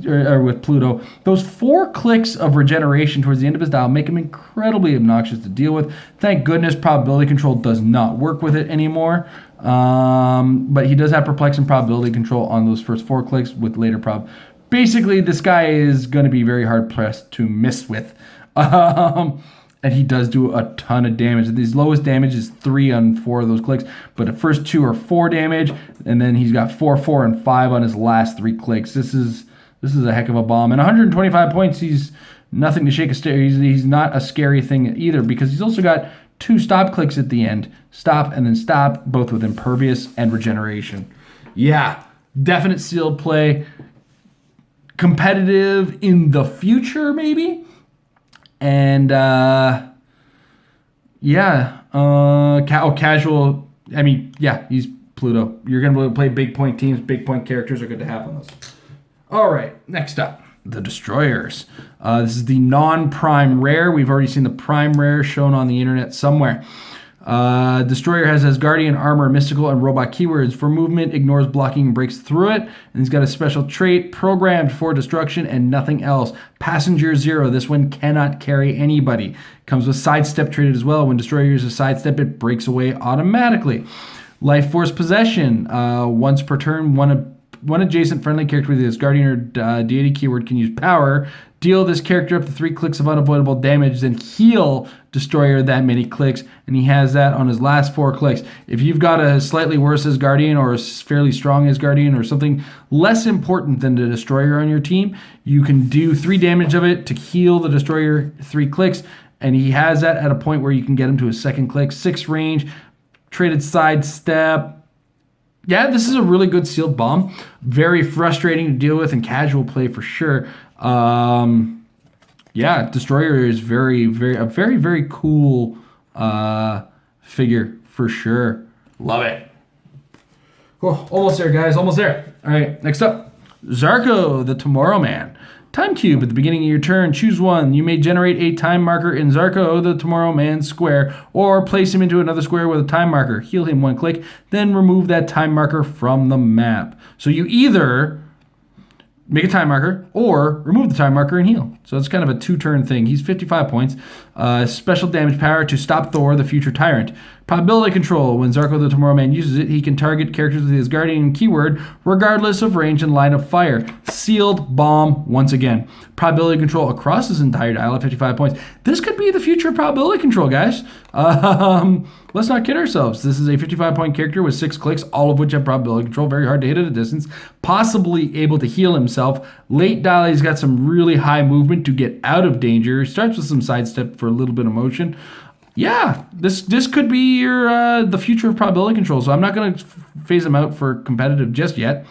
Speaker 1: or with Pluto. Those 4 clicks of regeneration towards the end of his dial make him incredibly obnoxious to deal with. Thank goodness probability control does not work with it anymore. But he does have perplex and probability control on those first 4 clicks with later prob. Basically, this guy is going to be very hard pressed to miss with. and he does do a ton of damage. His lowest damage is 3 on 4 of those clicks, but the first 2 are 4 damage, and then he's got 4, 4, and 5 on his last 3 clicks. This is a heck of a bomb. And 125 points, he's nothing to shake a stick. He's not a scary thing either, because he's also got 2 stop clicks at the end. Stop and then stop, both with impervious and regeneration. Yeah, definite sealed play. Competitive in the future, maybe? And, casual. I mean, yeah, he's Pluto. You're going to play big point teams. Big point characters are good to have on those. All right, next up, the Destroyers. This is the non-prime rare. We've already seen the prime rare shown on the internet somewhere. Destroyer has Asgardian armor, mystical, and robot keywords. For movement, ignores blocking and breaks through it. And he's got a special trait, programmed for destruction and nothing else. Passenger 0. This one cannot carry anybody. Comes with sidestep traded as well. When Destroyer uses sidestep, it breaks away automatically. Life Force Possession. Once per turn, one adjacent friendly character with the Asgardian or Deity keyword can use power. Deal this character up to 3 clicks of unavoidable damage, then heal Destroyer that many clicks, and he has that on his last 4 clicks. If you've got a slightly worse Asgardian or a fairly strong Asgardian or something less important than the Destroyer on your team, you can do 3 damage of it to heal the Destroyer 3 clicks, and he has that at a point where you can get him to his 2nd click. 6 range, traded sidestep. Yeah, this is a really good sealed bomb. Very frustrating to deal with in casual play for sure. Destroyer is a very cool figure for sure. Love it. Cool. Almost there, guys. Almost there. All right, next up, Zharko, the Tomorrow Man. Time cube at the beginning of your turn. Choose one. You may generate a time marker in Zharko, the Tomorrow Man square, or place him into another square with a time marker. Heal him 1 click, then remove that time marker from the map. So you either make a time marker or remove the time marker and heal. So it's kind of a 2-turn thing. He's 55 points. Special damage power to stop Thor, the future tyrant. Probability control. When Zharko the Tomorrow Man uses it, he can target characters with the Asgardian keyword regardless of range and line of fire. Sealed bomb once again. Probability control across his entire dial at 55 points. This could be the future of probability control, guys. Let's not kid ourselves. This is a 55-point character with 6 clicks, all of which have probability control. Very hard to hit at a distance. Possibly able to heal himself. Late dial, he's got some really high movement to get out of danger. Starts with some sidestep for a little bit of motion. Yeah, this could be your the future of probability control. So I'm not going to phase him out for competitive just yet.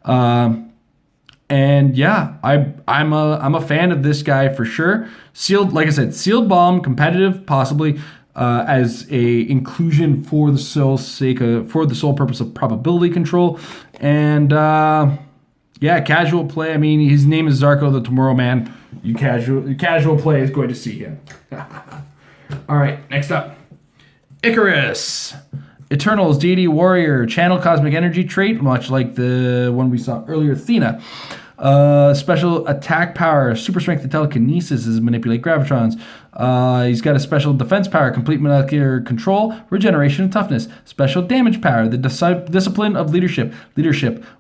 Speaker 1: And yeah, I'm a fan of this guy for sure. Sealed, like I said, sealed bomb, competitive, possibly as a inclusion for the sole purpose of probability control. And casual play. I mean, his name is Zharko the Tomorrow Man. Casual play is going to see him. All right, next up, Icarus. Eternals, Deity, Warrior, Channel Cosmic Energy trait, much like the one we saw earlier, Athena. Special attack power, super strength and telekinesis is manipulate gravitrons. He's got a special defense power, complete molecular control, regeneration, and toughness. Special damage power, the discipline of leadership.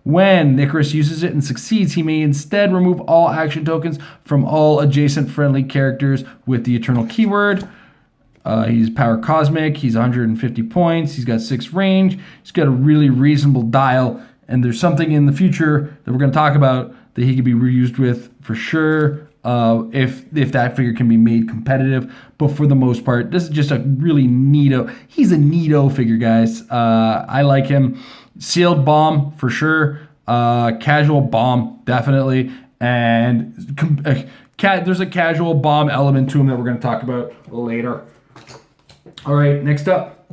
Speaker 1: When Icarus uses it and succeeds, he may instead remove all action tokens from all adjacent friendly characters with the Eternal keyword. He's power cosmic. He's 150 points. He's got 6 range. He's got a really reasonable dial. And there's something in the future that we're going to talk about that he could be reused with for sure. If that figure can be made competitive. But for the most part, this is just a really neato. He's a neato figure, guys. I like him. Sealed bomb for sure. Casual bomb definitely. And there's a casual bomb element to him that we're going to talk about later. All right, next up,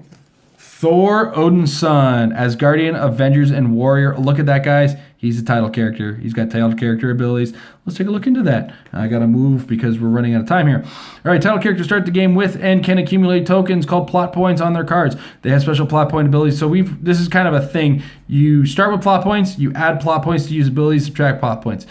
Speaker 1: Thor, Odin's son, Asgardian, Avengers, and Warrior. Look at that, guys. He's a title character. He's got title character abilities. Let's take a look into that. I got to move because we're running out of time here. All right, title characters start the game with and can accumulate tokens called plot points on their cards. They have special plot point abilities. So this is kind of a thing. You start with plot points. You add plot points to use abilities, subtract plot points.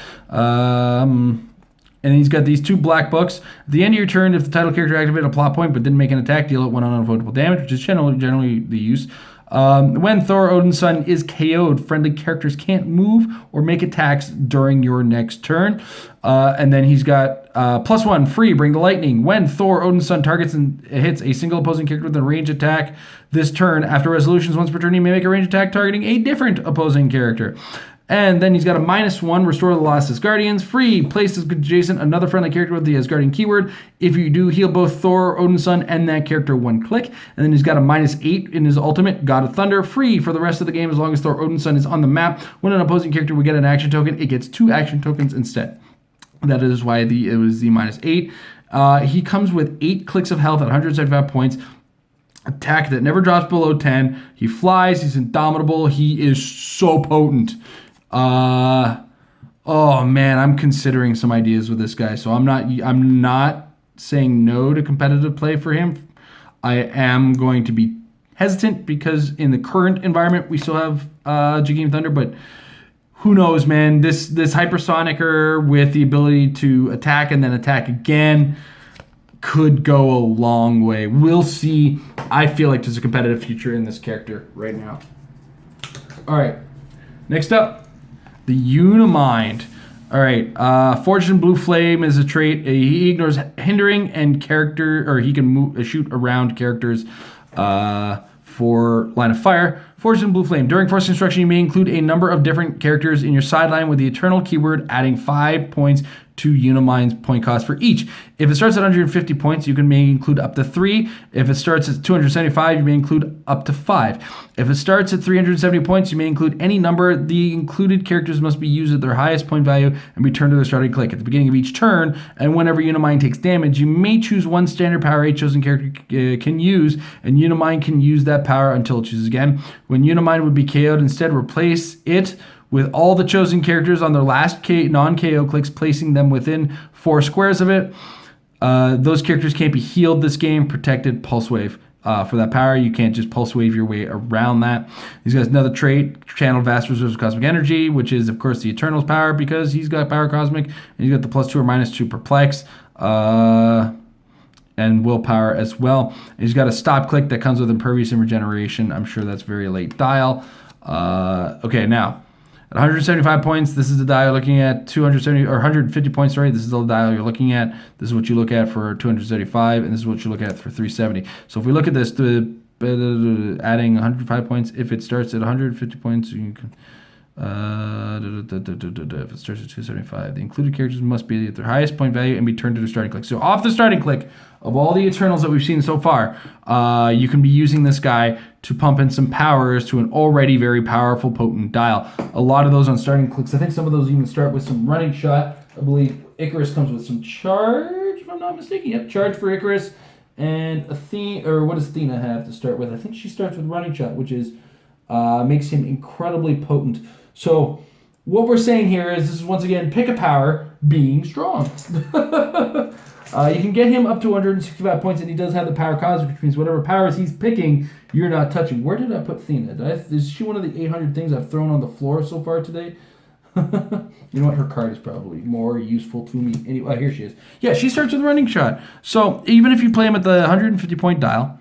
Speaker 1: And he's got these 2 black books. At the end of your turn, if the title character activated a plot point but didn't make an attack, deal it 1 unavoidable damage, which is generally the use. When Thor, Odin's son, is KO'd, friendly characters can't move or make attacks during your next turn. And then he's got +1, free, bring the lightning. When Thor, Odin's son, targets and hits a single opposing character with a range attack this turn, after resolutions once per turn, he may make a range attack targeting a different opposing character. And then he's got a -1, restore the lost Asgardians. Free, place adjacent another friendly character with the Asgardian keyword. If you do, heal both Thor, Odin's son, and that character 1 click. And then he's got a -8 in his ultimate, God of Thunder. Free for the rest of the game as long as Thor, Odin's son is on the map. When an opposing character would get an action token, it gets 2 action tokens instead. That is why it was the -8. He comes with 8 clicks of health at 175 points. Attack that never drops below 10. He flies. He's indomitable. He is so potent. Oh man, I'm considering some ideas with this guy. So I'm not saying no to competitive play for him. I am going to be hesitant because in the current environment we still have Jakeem Thunder, but who knows, man? This hypersonicer with the ability to attack and then attack again could go a long way. We'll see. I feel like there's a competitive future in this character right now. All right, next up. The Unimind. All right. Forged in Blue Flame is a trait. He ignores hindering and character, or he can shoot around characters for line of fire. Forged in Blue Flame. During Force Construction, you may include a number of different characters in your sideline with the Eternal keyword, adding 5 points to Unimind's point cost for each. If it starts at 150 points, you may include up to 3. If it starts at 275, you may include up to 5. If it starts at 370 points, you may include any number. The included characters must be used at their highest point value and returned to their starting click. At the beginning of each turn, and whenever Unimind takes damage, you may choose one standard power a chosen character can use, and Unimind can use that power until it chooses again. When Unimind would be KO'd, instead replace it with all the chosen characters on their last non-KO clicks, placing them within 4 squares of it. Those characters can't be healed this game. Protected Pulse Wave for that power. You can't just Pulse Wave your way around that. He's got another trait, Channeled Vast Reserves of Cosmic Energy, which is, of course, the Eternal's power because he's got Power Cosmic. And he's got the +2 or -2 Perplex. And willpower as well. And he's got a stop click that comes with Impervious and Regeneration. I'm sure that's very late dial. Okay, now. At 175 points, this is the dial you're looking at. 270 or 150 points, sorry. This is the dial you're looking at. This is what you look at for 275, and this is what you look at for 370. So if we look at this, adding 105 points, if it starts at 150 points, you can. If it starts at 275, the included characters must be at their highest point value and be turned to their starting click. So off the starting click of all the Eternals that we've seen so far, you can be using this guy to pump in some powers to an already very powerful, potent dial. A lot of those on starting clicks. I think some of those even start with some running shot. I believe Icarus comes with some charge, if I'm not mistaken. Yep, charge for Icarus. And Athena, or what does Athena have to start with? I think she starts with running shot, which is makes him incredibly potent. So what we're saying here is this is once again pick a power, being strong. You can get him up to 165 points, and he does have the power cosmic, which means whatever powers he's picking, you're not touching. Where did I put Athena? Is she one of the 800 things I've thrown on the floor so far today? You know what? Her card is probably more useful to me. Anyway, here she is. Yeah, she starts with running shot. So even if you play him at the 150 point dial,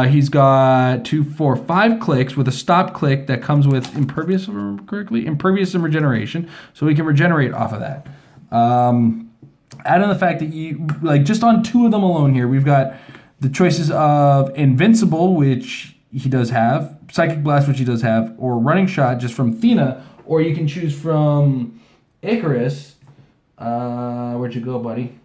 Speaker 1: he's got 2, 4, 5 clicks with a stop click that comes with impervious, if I remember correctly, impervious and regeneration, so we can regenerate off of that. Add in the fact that you, like, just on 2 of them alone here, we've got the choices of Invincible, which he does have, Psychic Blast, which he does have, or Running Shot just from Athena, or you can choose from Icarus. Where'd you go, buddy?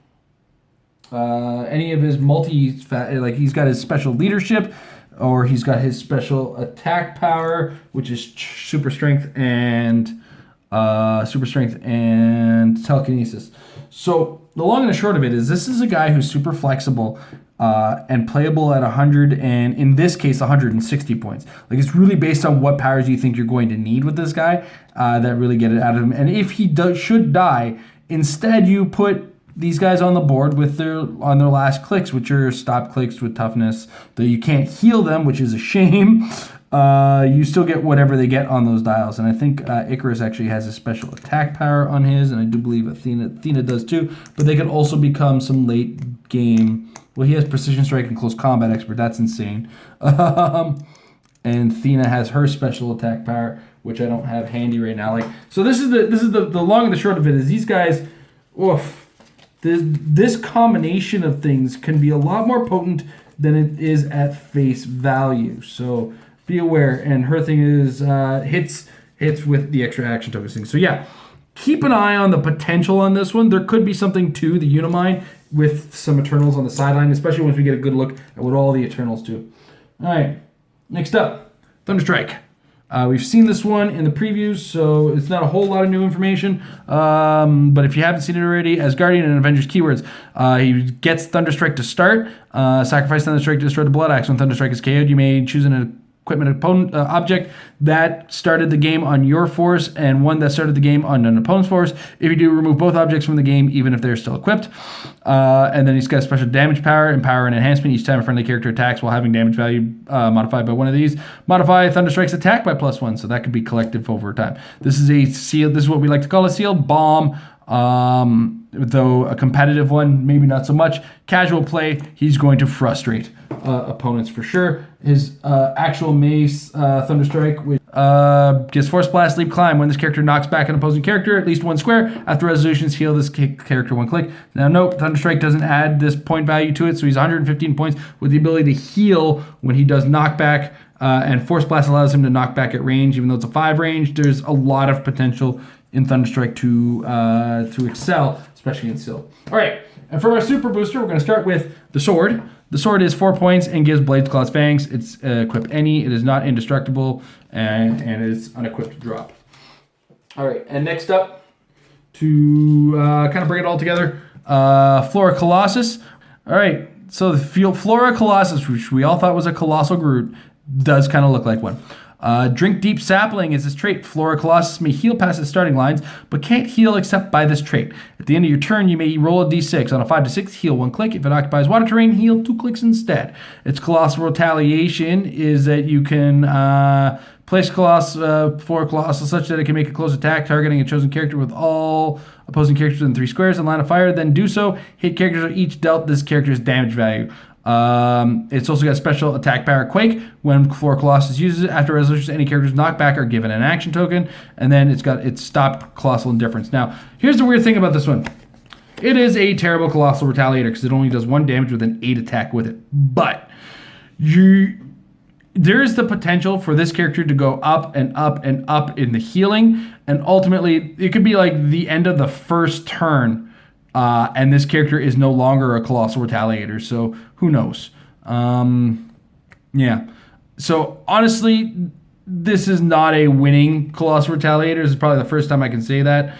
Speaker 1: Any of his like he's got his special leadership, or he's got his special attack power, which is super strength and telekinesis. So the long and the short of it is this is a guy who's super flexible and playable at 100 and in this case 160 points. Like it's really based on what powers you think you're going to need with this guy that really get it out of him. And if he should die, instead you put these guys on the board with their last clicks, which are stop clicks with toughness. Though you can't heal them, which is a shame. You still get whatever they get on those dials. And I think Icarus actually has a special attack power on his, and I do believe Athena does too. But they can also become some late game. Well, he has precision strike and close combat expert. That's insane. and Thena has her special attack power, which I don't have handy right now. Like, so this is the long and the short of it is these guys, oof. This combination of things can be a lot more potent than it is at face value. So be aware. And her thing is hits with the extra action tokens thing. So yeah, keep an eye on the potential on this one. There could be something to the Unimind with some Eternals on the sideline, especially once we get a good look at what all the Eternals do. All right, next up, Thunderstrike. We've seen this one in the previews, so it's not a whole lot of new information. But if you haven't seen it already, Asgardian and Avengers keywords. He gets Thunderstrike to start. Sacrifice Thunderstrike to destroy the Blood Axe. When Thunderstrike is KO'd, you may choose an equipment opponent object that started the game on your force and one that started the game on an opponent's force. If you do, remove both objects from the game, even if they're still equipped. And then he's got special damage power and power and enhancement. Each time a friendly character attacks while having damage value modified by one of these, modify Thunderstrike's attack by +1. So that could be collective over time. This is a seal. This is what we like to call a sealed bomb. Though a competitive one, maybe not so much. Casual play, he's going to frustrate opponents for sure. His actual mace, Thunderstrike, which gets Force Blast, Leap, Climb. When this character knocks back an opposing character at least one square, after resolutions, heal this character one click. Now note, Thunderstrike doesn't add this point value to it, so he's 115 points with the ability to heal when he does knockback. And Force Blast allows him to knock back at range, even though it's a 5 range. There's a lot of potential in Thunderstrike to excel, especially in Seal. All right, and for our super booster, we're going to start with the sword. The sword is 4 points and gives Blades, Claws, Fangs. It's equip any. It is not indestructible, and it is unequipped to drop. All right, and next up, to kind of bring it all together, Flora Colossus. All right, so the Flora Colossus, which we all thought was a colossal Groot, does kind of look like one. Drink Deep Sapling is this trait. Flora Colossus may heal past its starting lines, but can't heal except by this trait. At the end of your turn, you may roll a d6. On a 5 to 6, heal 1 click. If it occupies water terrain, heal 2 clicks instead. Its Colossal Retaliation is that you can place Flora Colossus such that it can make a close attack targeting a chosen character with all opposing characters within 3 squares in line of fire. Then do so. Hit characters are each dealt this character's damage value. It's also got special attack power Quake. When Flora Colossus uses it, after resolution, any characters knocked back are given an action token, and then it's got its stop Colossal Indifference. Now, here's the weird thing about this one. It is a terrible Colossal Retaliator because it only does 1 damage with an 8 attack with it. But there is the potential for this character to go up and up and up in the healing, and ultimately it could be like the end of the first turn. And this character is no longer a Colossal Retaliator, so who knows? Yeah. So honestly, this is not a winning Colossal Retaliator. This is probably the first time I can say that.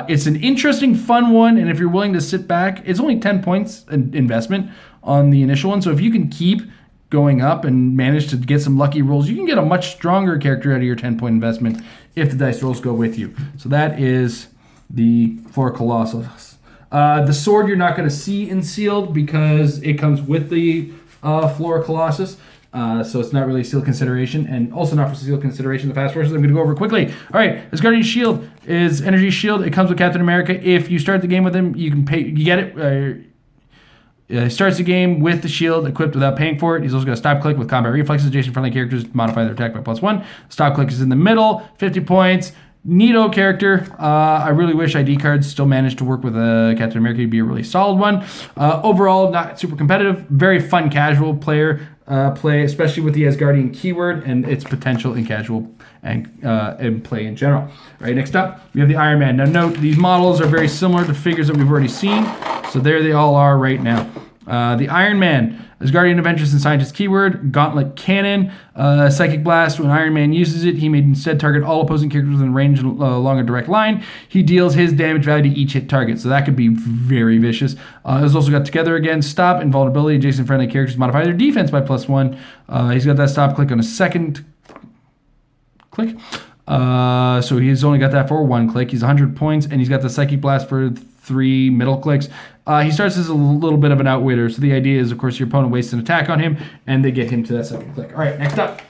Speaker 1: It's an interesting, fun one, and if you're willing to sit back, it's only 10 points investment on the initial one. So if you can keep going up and manage to get some lucky rolls, you can get a much stronger character out of your 10-point investment if the dice rolls go with you. So that is the Flora Colossus. The sword you're not going to see in sealed because it comes with the Flora Colossus. So it's not really sealed consideration, and also not for sealed consideration. The fast forces I'm going to go over quickly. All right, Asgardian Shield is Energy Shield. It comes with Captain America. If you start the game with him, you can pay. You get it. He starts the game with the shield equipped without paying for it. He's also got a stop click with combat reflexes. Adjacent friendly characters modify their attack by +1. Stop click is in the middle. 50 points. Neato character. I really wish ID cards still managed to work with Captain America. He'd be a really solid one. Overall, not super competitive. Very fun casual play, especially with the Asgardian keyword and its potential in casual and play in general. All right, next up, we have the Iron Man. Now note, these models are very similar to figures that we've already seen. So there they all are right now. The Iron Man. Asgardian Adventures and Scientist keyword, Gauntlet Cannon, Psychic Blast. When Iron Man uses it, he may instead target all opposing characters within range along a direct line. He deals his damage value to each hit target, so that could be very vicious. It's also got Together Again, Stop, Invulnerability. Adjacent friendly characters modify their defense by +1. He's got that stop click on a second click. So he's only got that for 1 click. He's 100 points, and he's got the Psychic Blast for 3 middle clicks. He starts as a little bit of an outwitter, so the idea is, of course, your opponent wastes an attack on him, and they get him to that second click. All right, next up,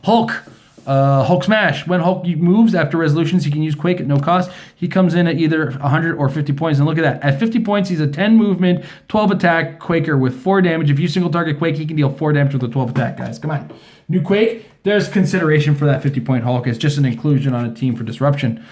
Speaker 1: Hulk. Hulk Smash. When Hulk moves after resolutions, he can use Quake at no cost. He comes in at either 100 or 50 points. And look at that. At 50 points, he's a 10 movement, 12 attack Quaker with 4 damage. If you single target Quake, he can deal 4 damage with a 12 attack, guys. Come on. New Quake, there's consideration for that 50-point Hulk. It's just an inclusion on a team for disruption,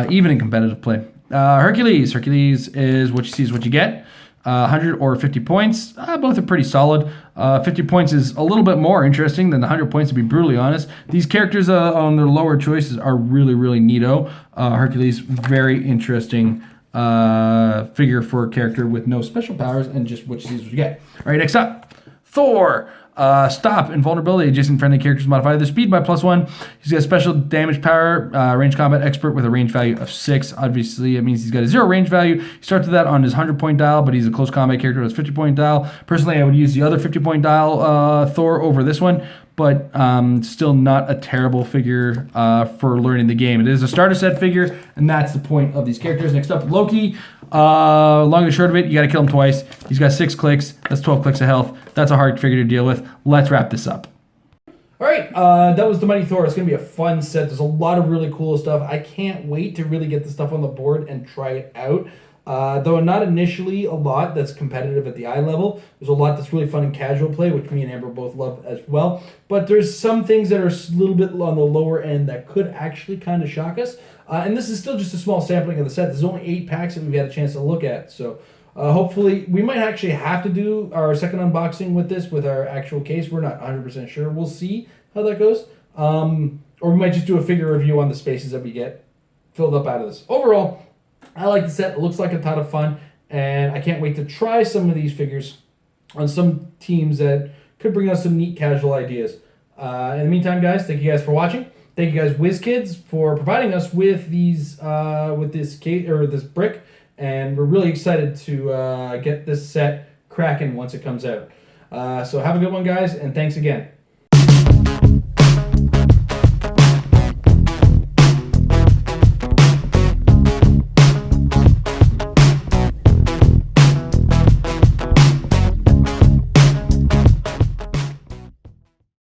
Speaker 1: even in competitive play. Hercules. Hercules is what you see is what you get. 100 or 50 points. Both are pretty solid. 50 points is a little bit more interesting than the 100 points, to be brutally honest. These characters on their lower choices are really, really neato. Hercules, very interesting figure for a character with no special powers and just what you see is what you get. All right, next up, Thor. Stop, invulnerability, adjacent friendly characters modify their speed by +1. He's got special damage power, range combat expert with a range value of 6. Obviously, it means he's got a 0 range value. He starts with that on his 100-point dial, but he's a close combat character with a 50-point dial. Personally, I would use the other 50-point dial Thor over this one, but still not a terrible figure for learning the game. It is a starter set figure, and that's the point of these characters. Next up, Loki. Long and short of it, you got to kill him twice. He's got 6 clicks. That's 12 clicks of health. That's a hard figure to deal with. Let's wrap this up. All right, that was the Mighty Thor. It's going to be a fun set. There's a lot of really cool stuff. I can't wait to really get the stuff on the board and try it out. Though not initially a lot that's competitive at the eye level. There's a lot that's really fun in casual play, which me and Amber both love as well. But there's some things that are a little bit on the lower end that could actually kind of shock us. And this is still just a small sampling of the set. There's only 8 packs that we've had a chance to look at. So hopefully, we might actually have to do our second unboxing with this, with our actual case. We're not 100% sure. We'll see how that goes. Or we might just do a figure review on the spaces that we get filled up out of this. Overall, I like the set. It looks like a ton of fun. And I can't wait to try some of these figures on some teams that could bring us some neat casual ideas. In the meantime, guys, thank you guys for watching. Thank you guys, WizKids, for providing us with these, with this case or this brick, and we're really excited to get this set cracking once it comes out. So have a good one, guys, and thanks again.